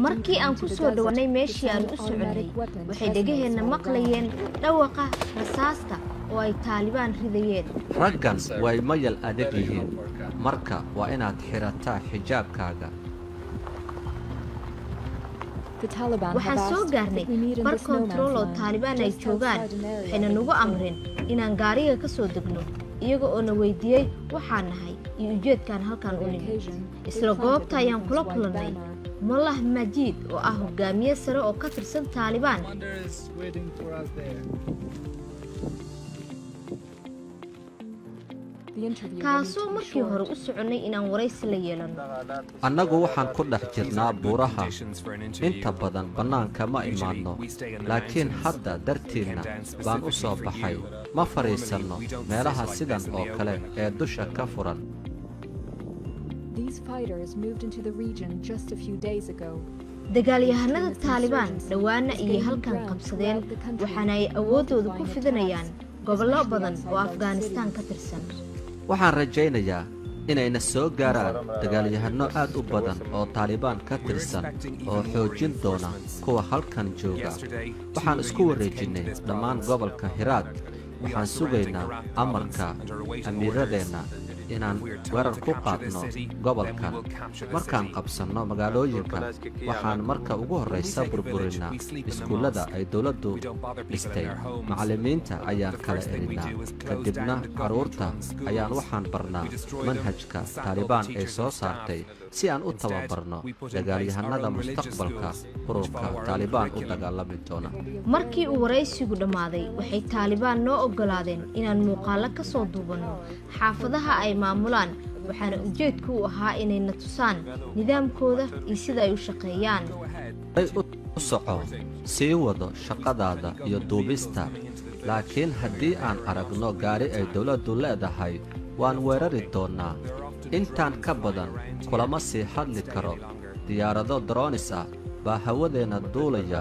markii aan ku soo dhawaanay meeshii aan u soconay waxay dhagaheena maqlayeen dhawaqa rasaasta oo ay Taliban ridayeen. raggan way mayal adag yihiin marka waa inaad xirataa xijaabkaaga. waxaan soo gaarnay bar control oo Taliban ay joogaan waxayna nagu amreen inaan gaariga ka soo degno iyaga oo na weydiiyay waxaan nahay iyo ujeedkaan halkan u nimid. isla goobta ayaan kula kulannay Mullah Majid oo ah hogaamiye sare oo ka tirsan Taliban. kaasoo markii hore u soconay inaan waraysi la yeelano. annagu waxaan ku dhex jirnaa buuraha inta badan bannaanka ma imaadno laakiin hadda dartiinna baan u soo baxay ma fadhiisanno meelaha sidan oo kale ee dusha ka furan. dagaalyahanada Taliban dhawaana iyo halkan qabsadeen waxaana ay awoodooda ku fidinayaan gobollo badan oo Afghanistan ka tirsan. waxaan rajaynayaa inayna soo gaaraan dagaalyahanno aad u badan oo Taliban ka tirsan oo xoojin doona kuwa halkan jooga. waxaan isku wareejinnay dhammaan gobolka Hiraad. waxaan sugaynaa amarka amiiradeenna inaan weerar ku qaadno gobolkan. markaan qabsanno magaalooyinka waxaan marka ugu horraysa burburinaa iskuullada ay dawladdu dhistay. macallimiinta ayaan kala erinaa kadibna carruurta ayaan waxaan barnaa manhajka Taliban ay soo saartay si aan u tababarno dagaalyahanada mustaqbalka ururka Taliban u dagaalami doona. markii uu waraysigu dhammaaday waxay Taliban noo ogolaadeen inaan muuqaalo ka soo duubanno xaafadaha ay maamulaan waxaana ujeedku u ahaa inay na tusaan nidaamkooda iyo sida ay u shaqeeyaan. u soco sii wado shaqadaada iyo duubista laakiin haddii aan aragno gaari ay dawladdu leedahay waan weerari doonnaa. intaan ka badan kulama sii hadli karo. diyaarado dronis ah baa hawadeenna duulaya.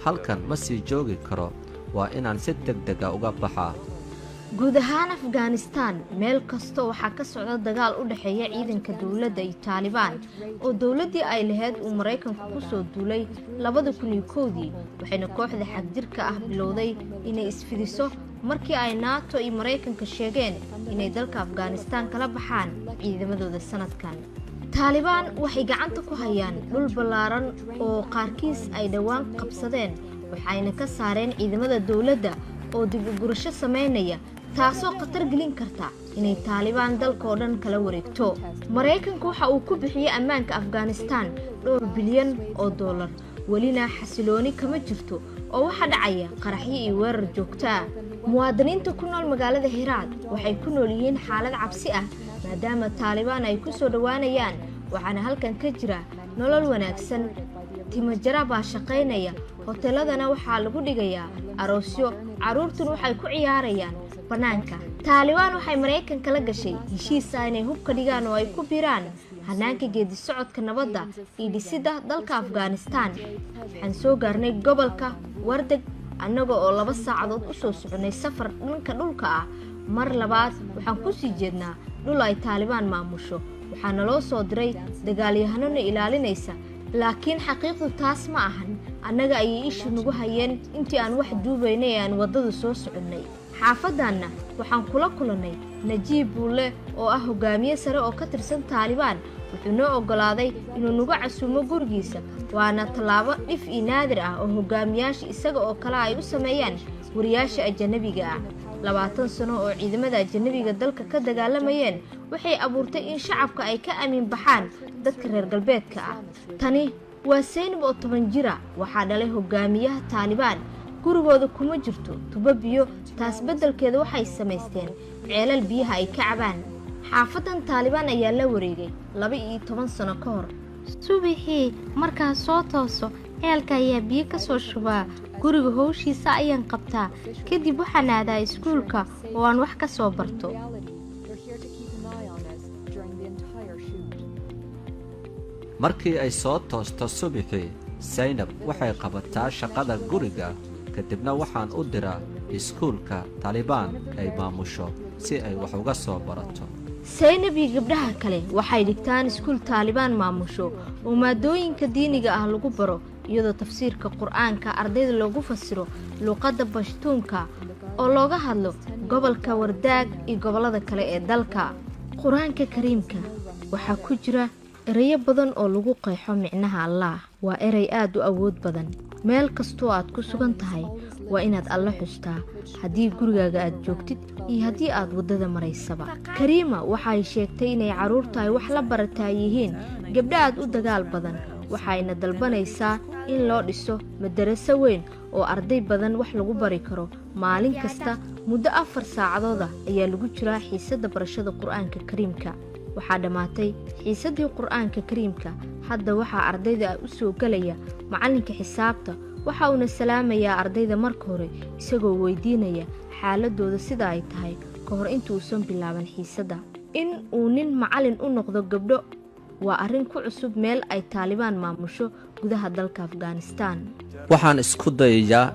halkan ma sii joogi karo waa inaan si degdega uga baxaa. guud ahaan Afghanistan meel kasta waxaa ka socda dagaal u dhaxeeya ciidanka dawladda iyo Taliban oo dawladdii ay lahayd uu Mareykanku ku soo duulay 2001 waxayna kooxda xagjirka ah bilowday inay isfidiso markii ay NATO iyo Mareykanka sheegeen inay dalka Afghanistan kala baxaan ciidamadooda sanadkan. Taliban waxay gacanta ku hayaan dhul ballaaran oo qaarkiis ay dhawaan qabsadeen waxayna ka saareen ciidamada dawladda oo dib u gurasho sameynaya taasoo khatar gelin karta inay Taliban dalka oo dhan kala wareegto. Mareykanku waxa uu ku bixiyay ammaanka Afghanistan $2 bilyan oo welina xasilooni kama jirto oo waxa dhacaya qaraxyo iyo weerar joogto ah. muwaadiniinta ku nool magaalada Hiraad waxay ku nool yihiin xaalad cabsi ah maadaama Taliban ay ku soo dhawaanayaan waxaana halkan ka jira nolol wanaagsan. timajara baa shaqeynaya hoteeladana waxaa lagu dhigayaa aroosyo carruurtuna waxay ku ciyaarayaan banaanka. Taliban waxay Mareykanka la gashay heshiis inay hubka dhigaan oo ay ku biiraan hanaanka geedi socodka nabadda iyo dhisidda dalka Afghanistan. waxaan soo gaarnay gobolka Wardag annaga oo 2 saacadood u soo soconay safar dhanka dhulka ah. mar labaad waxaan ku sii jeednaa dhul ay Taliban maamusho waxaana loo soo diray dagaalyahanno ilaalinaysa laakiin xaqiiqdu taas ma ahan. annaga ayay ishu nagu hayeen intii aan wax duubaynay aan wadada soo soconnay. xaafadanna waxaan kula kulannay Najiib Bulle oo ah hogaamiye sare oo ka tirsan Taliban. wuxuu noo ogolaaday inuu nagu casuumo gurigiisa waana talaabo dhif iyo naadir ah oo hogaamiyaasha isaga oo kale ay u sameeyaan wariyaasha ajnabiga ah. 20 sano oo ciidamada ajnabiga dalka ka dagaalamayeen waxay abuurtay in shacabka ay ka aamin baxaan dadka reer galbeedka ah. tani waa Zainab oo 10 jira waxaa dhalay hogaamiyaha Taliban. gurigooda kuma jirto tubo biyo taas beddelkeeda waxay samaysteen ceelal biyaha ay ka cabaan. xaafadan Taliban ayaa la wareegay 12 sano ka hor. subaxii markaa soo tooso ceelka ayaa biyo ka soo shubaa guriga howshiisa ayaan qabtaa kadib waxaan aadaa iskuulka oo aan wax ka soo barto. markii ay soo toosto subaxii Zainab waxay qabataa shaqada guriga kadibna waxaan u diraa iskuulka Taliban ay maamusho si ay wax uga soo barato. Zaynab iyo gabdhaha kale waxay dhigtaan iskuul Taliban maamusho oo maadooyinka diiniga ah lagu baro iyadoo tafsiirka Qur'aanka ardayda loogu fasiro luqadda Pashtunka oo looga hadlo gobolka Wardaag iyo gobolada kale ee dalka. Qur'aanka Kariimka waxaa ku jira erayo badan oo lagu qeexo micnaha Allah. Waa eray aad u awood badan. meel kastoo aad ku sugan tahay waa inaad alla xustaa haddii gurigaaga aad joogtid iyo haddii aad waddada maraysaba. Kariima waxay sheegtay inay carruurta ay wax la barataa yihiin gabdho aad u dagaal badan, waxayna dalbanaysaa in loo dhiso madaraso weyn oo arday badan wax lagu bari karo. Maalin kasta muddo 4 saacadood ayaa lagu jiraa xiisadda barashada Qur'aanka Kariimka. waxaa dhamaatay xiisadii Qur'aanka Kariimka. hadda waxaa ardayda u soo galaya macalinka xisaabta. waxa uu salaamayaa ardayda marka hore isagoo weydiinaya xaaladooda sida ay tahay ka hor intuusan bilaaban xiisadda. in uu nin macalin u noqdo gabdho waa arrin ku cusub meel ay Taliban maamusho gudaha dalka Afghanistan. waxaan isku dayayaa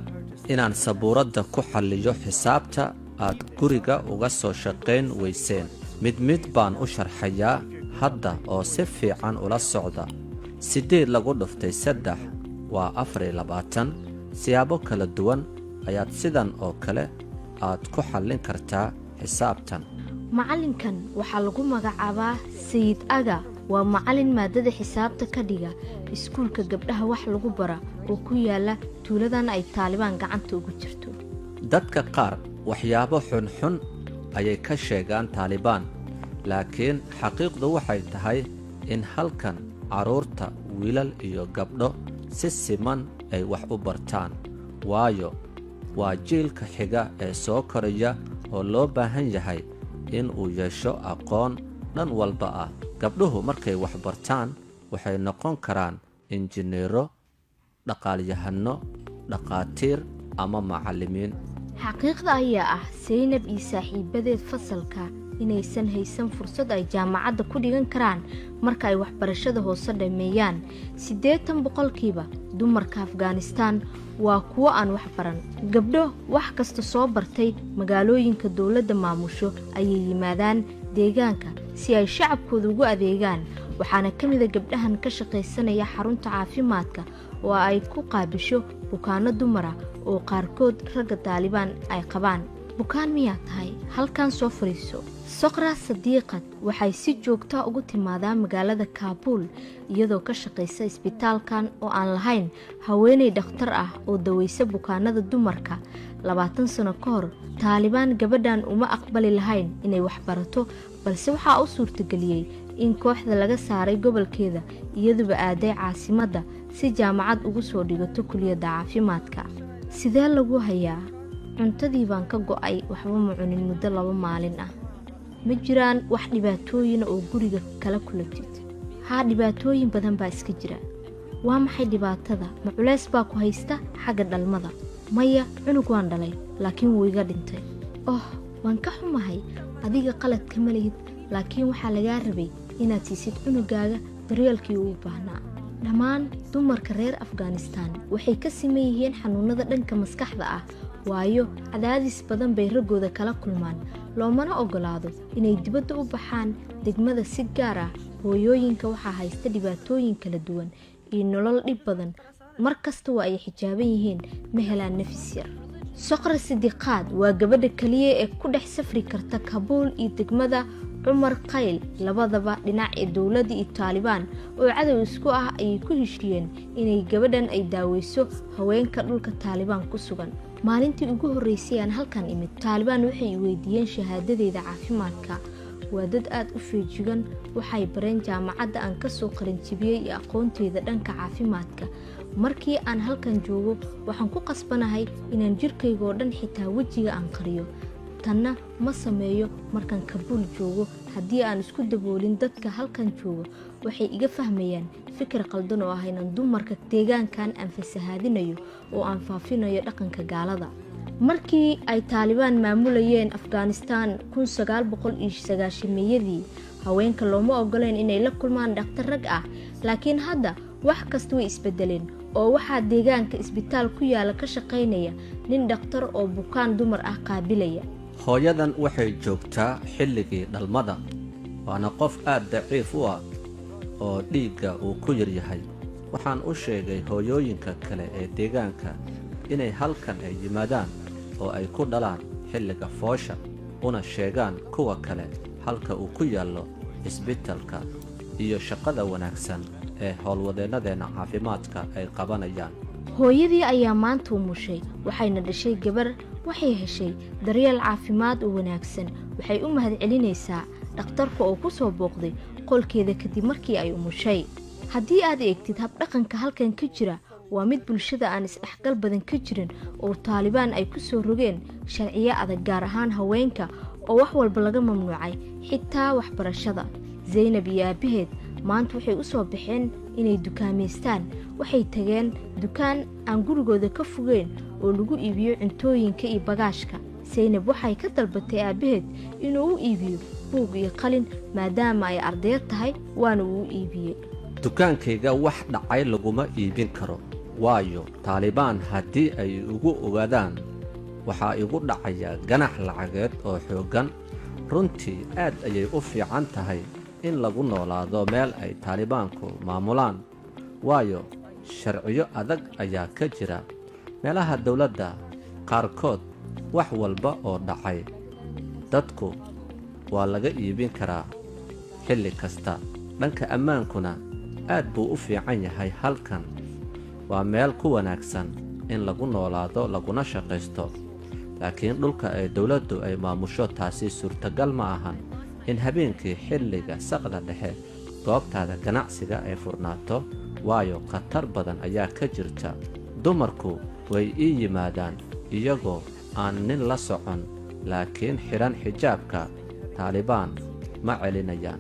inaan sabuuradda ku xalliyo xisaabta aad guriga uga soo shaqayn weyseen. mid baan u sharxayaa hadda oo si fiican ula socda. 8 lagu dhuftay 3 waa 24. siyaabo kala duwan ayaad sidan oo kale aad ku xallin kartaa xisaabtan. macalinkan waxaa lagu magacaabaa Sayid Aga. waa macalin maadada xisaabta ka dhiga iskuulka gabdhaha wax lagu bara oo ku yaala tuuladan ay Taliban gacanta ugu jirto. dadka qaar waxyaabo xun ayay ka sheegaan Taliban, laakiin xaqiiqdu waxay tahay in halkan carruurta wiilal iyo gabdho si siman ay wax u bartaan, waayo waa jiilka xiga ee soo koraya oo loo baahan yahay in uu yeesho aqoon dhan walba ah. gabdhuhu markay wax bartaan waxay noqon karaan injineero, dhaqaalyahano, dhaqaatiir ama macallimiin. xaqiiqda ayaa ah Zaynab iyo saaxiibadeed fasalka inaysan haysan fursad ay jaamacadda ku dhigan karaan marka ay waxbarashada hoose dhameeyaan. 80% dumarka Afghanistan waa kuwo aan wax baran. gabdho wax kasta soo bartay magaalooyinka dawladda maamusho ayay yimaadaan deegaanka si ay shacabkooda ugu adeegaan. waxaana ka mid ah gabdhahan ka shaqaysanaya xarunta caafimaadka oo ay ku qaabisho bukaano dumara oo qaarkood ragga Taliban ay qabaan. bukaan miyaa tahay? halkan soo fariiso. Soqra Sadiiqad waxay si joogto ah ugu timaadaa magaalada Kaabul iyadoo ka shaqaysa isbitaalkan oo aan lahayn haweeney dhakhtar ah oo daweysa bukaanada dumarka. 20 sano ka hor Taliban gabadhan uma aqbali lahayn inay wax barato, balse waxaa u suurtageliyay in kooxda laga saaray gobolkeeda iyaduba aaday caasimadda si jaamacad ugu soo dhigato kulliyadda caafimaadka. sidee lagu hayaa? cuntadii baan ka go'ay, waxba ma cunin muddo 2 maalin ah. ma jiraan wax dhibaatooyin oo guriga kala kulantid? haa, dhibaatooyin badan baa iska jira. waa maxay dhibaatada? ma culays baa ku haysta xagga dhalmada? maya, cunug waan dhalay laakiin wuu iga dhintay. waan ka xumahay, adiga qalad kama lihid, laakiin waxaa lagaa rabay inaad siisid cunugaaga daryeelkii uu baahnaa. dhammaan dumarka reer Afghanistan waxay ka siman yihiin xanuunada dhanka maskaxda ah, waayo cadaadis badan bay raggooda kala kulmaan. loomana ogolaado inay dibadda u baxaan degmada. si gaar ah hooyooyinka waxaa haysta dhibaatooyin kala duwan iyo nolol dhib badan. mar kasta waa ay xijaaban yihiin, ma helaan nafis yar. Soqra Sadiiqad waa gabadha kaliya ee ku dhex safri karta Kaabul iyo degmada Umar Qayl. labadaba dhinac ee dawladda iyo Taliban oo cadow isku ah ayay ku heshiiyeen inay gabadhan ay daaweyso haweenka dhulka Taliban ku sugan. maalintii ugu horeysay aan halkan imid, Taliban waxay weydiiyeen shahaadadeeda caafimaadka. waa dad aad u feejigan, waxay bareen jaamacadda aan ka soo qalinjibiyey iyo aqoonteeda dhanka caafimaadka. markii aan halkan joogo waxaan ku qasbanahay inaan jirkayga oo dhan xitaa wejiga aan qariyo. tanna ma sameeyo markaan Kaabul joogo. haddii aan isku daboolin dadka halkan jooga waxay iga fahmayaan fikir qaldan oo ah inaan dumarka deegaankan aan fasahaadinayo oo aan faafinayo dhaqanka gaalada. markii ay Taliban maamulayeen Afghanistan 1990-meeyadii, haweenka looma ogoleen inay la kulmaan dhakhtar rag ah, laakiin hadda wax kasta way isbedeleen oo waxaa deegaanka isbitaal ku yaala ka shaqaynaya nin dhakhtar oo bukaan dumar ah qaabilaya. hooyadan waxay joogtaa xilligii dhalmada, waana qof aad daciif u ah oo dhiigga uu ku yar yahay. waxaan u sheegay hooyooyinka kale ee deegaanka inay halkan ay yimaadaan oo ay ku dhalaan xilliga foosha, una sheegaan kuwa kale halka uu ku yaallo isbitaalka iyo shaqada wanaagsan ee howlwadeennadeenna caafimaadka ay qabanayaan. hooyadii ayaa maanta umushay, waxayna dhashay gabar. waxay heshay daryeel caafimaad oo wanaagsan. waxay u mahadcelinaysaa dhakhtarka oo ku soo booqday qolkeeda kadib markii ay umushay. haddii aad eegtid habdhaqanka halkan ka jira, waa mid bulshada aan isdhexgal badan ka jirin oo taalibaan ay ku soo rogeen sharciyo adag, gaar ahaan haweenka oo wax walba laga mamnuucay, xitaa waxbarashada. zaynab iyo aabbaheed maanta waxay u soo baxeen inay dukaamaystaan. waxay tageen dukaan aan gurigooda ka fogeyn oo lagu iibiyo cuntooyinka iyo bagaashka. zaynab waxay ka dalbatay aabbaheed inuu u iibiyo buug iyo qalin maadaama ay ardayad tahay, waana uu u iibiyey. dukaankayga wax dhacay laguma iibin karo, waayo taalibaan haddii ay igu ogaadaan waxaa igu dhacaya ganax lacageed oo xooggan. runtii aad ayay u fiican tahay in lagu noolaado meel ay taalibaanku maamulaan, waayo sharciyo adag ayaa ka jira. meelaha dawladda qaarkood wax walba oo dhacay dadku waa laga iibin karaa xilli kasta. dhanka ammaankuna aad buu u fiican yahay. halkan waa meel ku wanaagsan in lagu noolaado laguna shaqaysto, laakiin dhulka ay dawladdu ay maamusho taasi suurtagal ma ahan in habeenkii xilliga saqda dhexe goobtaada ganacsiga ay furnaato, waayo khatar badan ayaa ka jirta. dumarku way ii yimaadaan iyagoo aan nin la socon, laakiin xidhan xijaabka taalibaan ma celinayaan.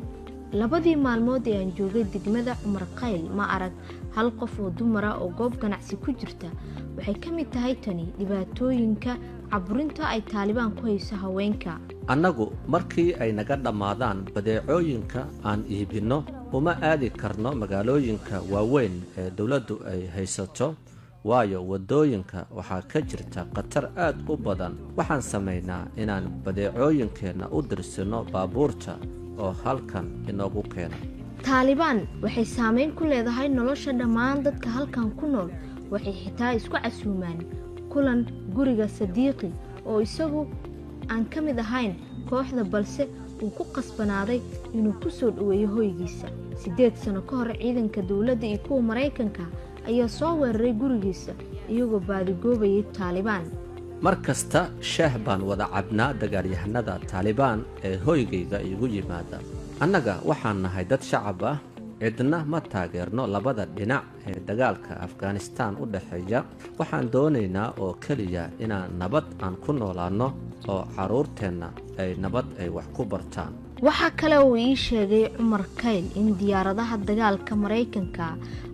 labadii maalmood ee aan joogay degmada cumar qayl ma arag hal qof oo dumara oo goob ganacsi ku jirta. waxay ka mid tahay tani dhibaatooyinka caburinta ay taalibaan ku hayso haweenka. annagu markii ay naga dhammaadaan badeecooyinka aan iibinno uma aadi karno magaalooyinka waaweyn ee dawladdu ay haysato, waayo waddooyinka waxaa ka jirta khatar aad u badan. waxaan samaynaa inaan badeecooyinkeenna u dirsinno baabuurta oo halkan inoogu keena. taalibaan waxay saamayn ku leedahay nolosha dhammaan dadka halkan ku nool. waxay xitaa isku casuumaan kulan guriga sadiiqi oo isagu aan ka mid ahayn kooxda, balse uu ku qasbanaaday inuu ku soo dhoweeyo hoygiisa. 8 sano ka hor ciidanka dawladda iyo kuwa maraykanka ayaa soo weeraray gurigiisa iyagoo baadigoobayay taalibaan. mar kasta shaah baan wada cabnaa dagaalyahanada taalibaan ee hoygayga igu yimaada. annaga waxaan nahay dad shacab ah, cidna ma taageerno labada dhinac ee dagaalka afghanistaan u dhexeeya. waxaan doonaynaa oo keliya inaan nabad aan ku noolaanno oo carruurteenna ay nabad ay wax ku bartaan. waxaa kale uu ii sheegay cumar kayl in diyaaradaha dagaalka maraykanka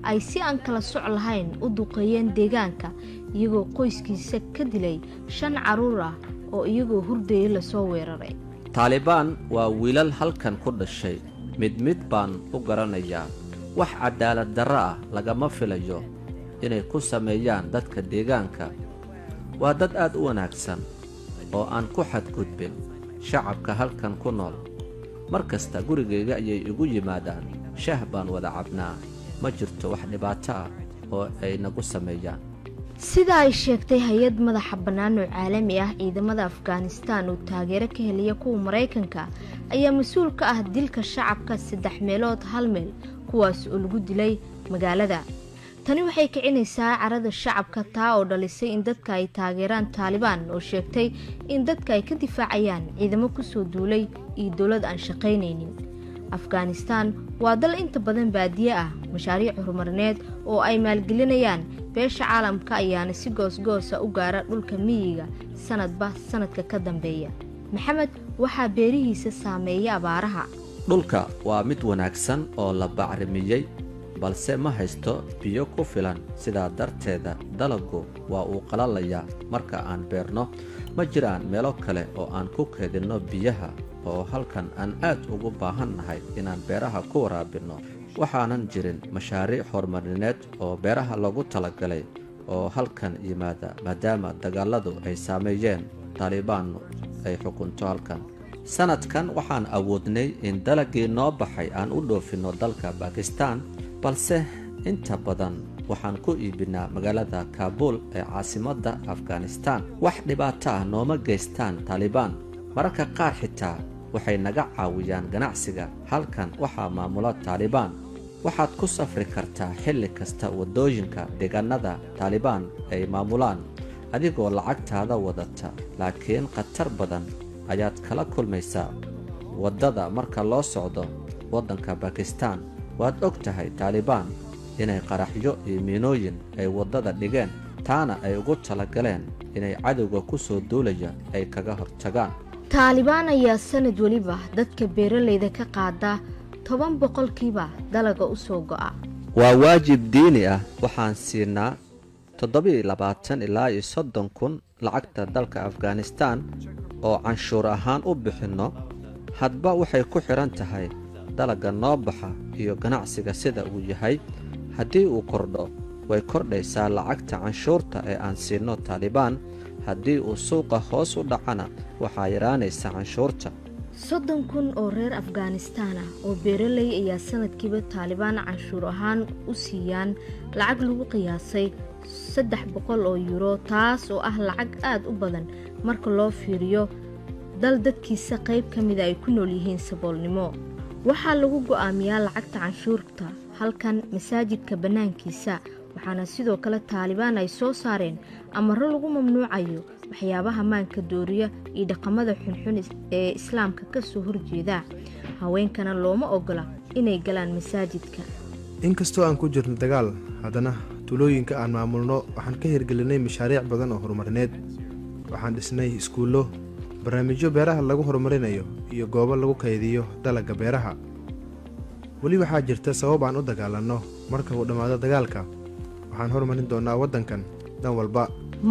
ay si aan kala soc lahayn u duqeeyeen deegaanka, iyagoo qoyskiisa ka dilay 5 carruur ah oo iyagoo hurdaya lasoo weeraray. taalibaan waa wiilal halkan ku dhashay, mid baan u garanayaa. wax cadaalad darro ah lagama filayo inay ku sameeyaan dadka deegaanka. waa dad aad u wanaagsan oo aan ku xadgudbin shacabka halkan ku nool. mar kasta gurigayga ayay igu yimaadaan, shaah baan wada cabnaa, ma jirto wax dhibaato ah oo ay nagu sameeyaan. sida ay sheegtay hay-ad madaxa bannaan oo caalami ah, ciidamada afghanistaan oo taageero ka helaya kuwa maraykanka ayaa mas-uul ka ah dilka shacabka 3 meelood hal meel, kuwaas oo lagu dilay magaalada. tani waxay kicinaysaa carada shacabka, taa oo dhalisay in dadka ay taageeraan taalibaan oo sheegtay in dadka ay ka difaacayaan ciidamo ku soo duulay iyo dawlad aan shaqaynaynin. afghanistaan waa dal inta badan baadiye ah, mashaariic horumarineed oo ay maalgelinayaan beesha caalamka ayaana si goosgoosa u gaara dhulka miyiga sanadba sanadka ka dambeeya. maxamed waxaa beerihiisa saameeya abaaraha. dhulka waa mid wanaagsan oo la bacrimiyey, balse ma haysto biyo ku filan. sidaa darteeda dalaggu waa uu qalalayaa marka aan beerno. ma jiraan meelo kale oo aan ku keedinno biyaha, oo halkan aan aad ugu baahannahay inaan beeraha ku waraabinno. waxaanan jirin mashaariic horumarineed oo beeraha loogu talagalay oo halkan yimaada, maadaama dagaaladu ay saameeyeen taalibaannu ay xukunto halkan. sannadkan waxaan awoodnay in dalagii noo baxay aan u dhoofinno dalka bakistaan balse inta badan waxaan ku iibinaa magaalada kaabuul ee caasimadda afghanistaan wax dhibaato ah nooma geystaan taalibaan mararka qaar xitaa waxay naga caawiyaan ganacsiga halkan waxaa maamula taalibaan waxaad ku safri kartaa xilli kasta waddooyinka deegaanada taalibaan ay maamulaan adigoo lacagtaada wadata laakiin khatar badan ayaad kala kulmaysaa waddada marka loo socdo waddanka bakistaan waad og tahay taalibaan inay qaraxyo iyo miinooyin ay waddada dhigeen taana ay ugu talagaleen inay cadowga ku soo duulaya ay kaga hortagaan taalibaan ayaa sanad weliba dadka beeralayda ka qaada 10% dalaga u soo go'a waa waajib diini ah waxaan siinaa 27 ilaa 30 kun lacagta dalka afghanistaan oo canshuur ahaan u bixinno hadba waxay ku xidhan tahay dalaga noo baxa iyo ganacsiga sida uu yahay haddii uu kordho way kordhaysaa lacagta canshuurta ee aan siinno taalibaan haddii uu suuqa hoos u dhacana waxaa yaraanaysa canshuurta 30,000 oo reer afghanistaan ah oo beeraley ayaa sanadkiiba taalibaan canshuur ahaan u siiyaan lacag lagu qiyaasay 300 oo euro taas oo ah lacag aad u badan marka loo fiiriyo dal dadkiisa qayb ka mid ay ku nool yihiin saboolnimo waxaa lagu go'aamiyaa lacagta canshuurta halkan masaajidka bannaankiisa waxaana sidoo kale taalibaan ay soo saareen amaro lagu mamnuucayo waxyaabaha maanka dooriya iyo dhaqamada xunxun ee islaamka ka soo horjeeda haweenkana looma ogola inay galaan masaajidka inkastoo aan ku jirno dagaal haddana tulooyinka aan maamulno waxaan ka hirgelinay mashaariic badan oo horumarineed waxaan dhisnay iskuullo barnaamijyo beeraha lagu horumarinayo iyo goobo lagu kaydiyo dalagga beeraha weli waxaa jirta sabab aan u dagaalanno marka uu dhammaado dagaalka waxaan horumarin doonnaa waddankan dan walba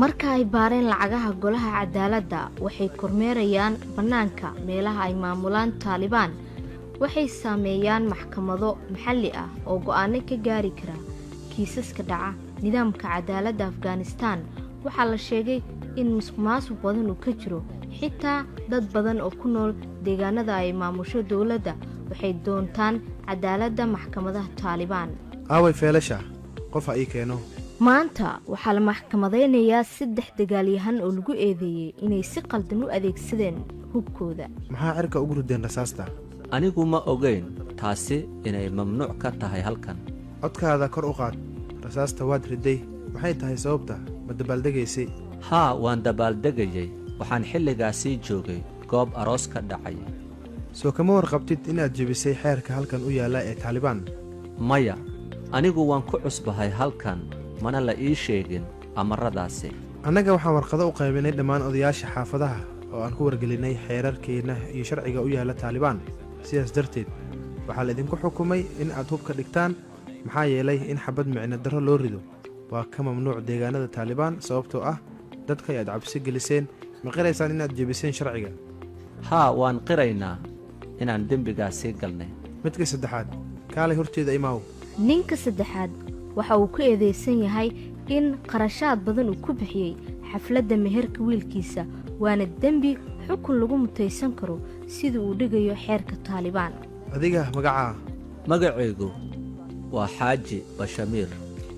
marka ay baareen lacagaha golaha cadaaladda waxay kormeerayaan bannaanka meelaha ay maamulaan taalibaan waxay saameeyaan maxkamado maxalli ah oo go'aano ka gaari kara kiisaska dhaca nidaamka cadaaladda afghanistaan waxaa la sheegay in musuqmaasuq badan uu ka jiro xitaa dad badan oo ku nool deegaanada ay maamusho dowladda waxay doontaan cadaaladda maxkamadaha taalibaan aaway feelasha qof ha ii keeno maanta waxaa la maxkamadaynayaa 3 dagaalyahan oo lagu eedeeyey inay si qaldan u adeegsadeen hubkooda maxaa cirka ugu rideen rasaasta anigu ma ogayn taasi inay mamnuuc ka tahay halkan codkaada kor u qaad rasaasta waad riday maxay tahay sababta ma dabaaldegaysay haa waan dabaaldegayay waxaan xilligaasii joogay goob aroos ka dhacay soo kama warqabtid inaad jebisay xeerka halkan u yaalla ee taalibaan maya anigu waan ku cusbahay halkan mana la ii sheegin amaradaasi annaga waxaan warqado u qaybinay dhammaan odayaasha xaafadaha oo aan ku wargelinay xeerarkeenna iyo sharciga u yaalla taalibaan sidaas darteed waxaa laidinku xukumay in aad hubka dhigtaan maxaa yeelay in xabad micno darro loo rido waa ka mamnuuc deegaanada taalibaan sababtoo ah dadka ayaad cabsi geliseen ma qiraysaan inaad jebiseen sharciga haa waan qiraynaa inaan dembigaasii galnay midka saddexaad kaalay horteeda imaaw ninka saddexaad waxa uu ku eedeysan yahay in qarashaad badan uu ku bixiyey xafladda meherka wiilkiisa waana dembi xukun lagu mutaysan karo sida uu dhigayo xeerka taalibaan adiga magacaa magacaygu waa xaaji bashamiir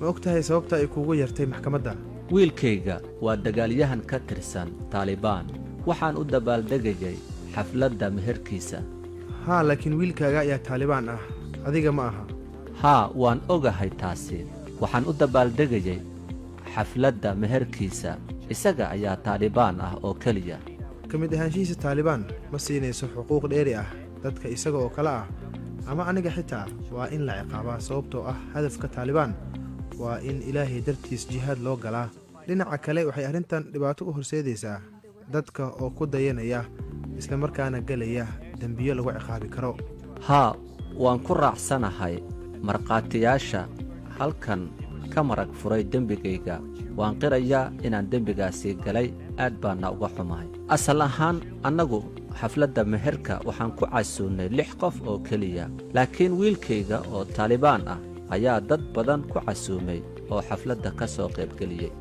ma og tahay sababta ay kuugu yartay maxkamadda wiilkayga waa dagaalyahan ka tirsan taalibaan waxaan u dabaaldegayay xafladda meherkiisa haa laakiin wiilkaaga ayaa taalibaan ah adiga ma aha haa waan ogahay taasi waxaan u dabaaldegayay xafladda meherkiisa isaga ayaa taalibaan ah oo keliya ka mid ahaanshihiisa taalibaan ma siinayso xuquuq dheeri ah dadka isaga oo kale ah ama aniga xitaa waa in la ciqaabaa sababtoo ah hadafka taalibaan waa in ilaahay dartiis jihaad loo galaa dhinaca kale waxay arrintan dhibaato u horseedaysaa dadka oo ku dayanaya isla markaana gelaya dembiyo lagu ciqaabi karo haa waan ku raacsanahay markhaatiyaasha halkan ka marag furay dembigayga waan qirayaa inaan dembigaasii galay aad baana uga xumahay asal ahaan annagu xafladda meherka waxaan ku casuunnay 6 qof oo keliya laakiin wiilkayga oo taalibaan ah ayaa dad badan ku casuumay oo xafladda ka soo qaybgeliyey